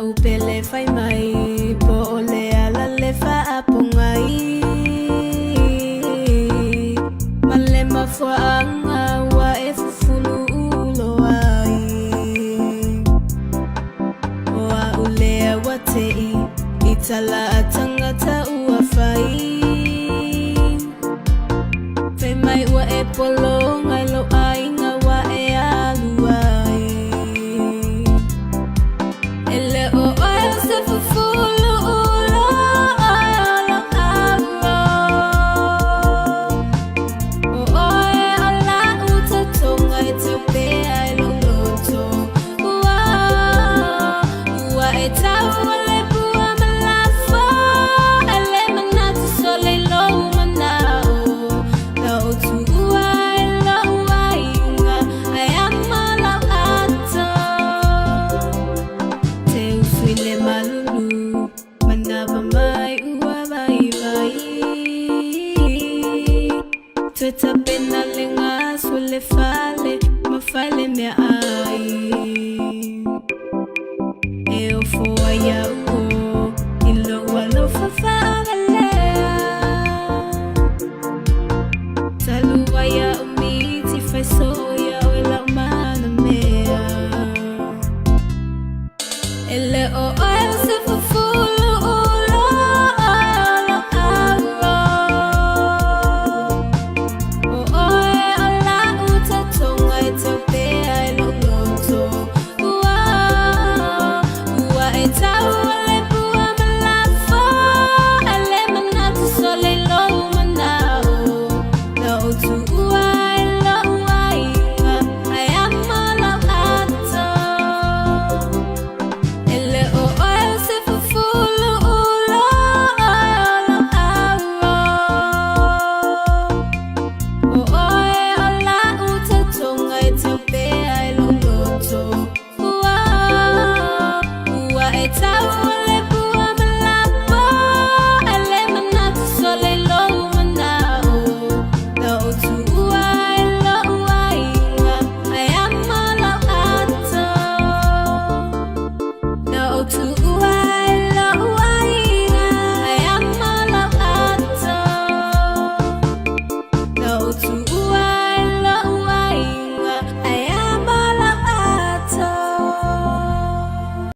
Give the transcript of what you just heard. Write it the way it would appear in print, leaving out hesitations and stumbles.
upele fai mai po ole ala le fa apungai male mafua anga wa e fufulu ulo ai wa ule wa tei itala tangata ua fai fai mai wa e polo ngai lo ai nga wa e alu ai ele o oil se fufulu ulo ala alo o oe ala uta tonga e te pe ai lo loto ua e tau ale bua malafo ele manatu sole lo manao la o tu ua e la ua inga ai ama la ato te usuile malulu manava mai ua vai vai Tweta pena lenga suele fale ma fale me ai e o foa ya o ilo walo fa fagalea talua ya umiti fai soya o la mana mea ele o oil se fufulu ulo ala alo o oe ala uta tonga e te pe ai lo loto ua e tau ale bua malafo ele manatu sole lo manao la o tu ua e la ua inga ai ama la ato ele o oil se fufulu ulo ala alo o oe ala uta tonga e te pe ai lo loto ua e tau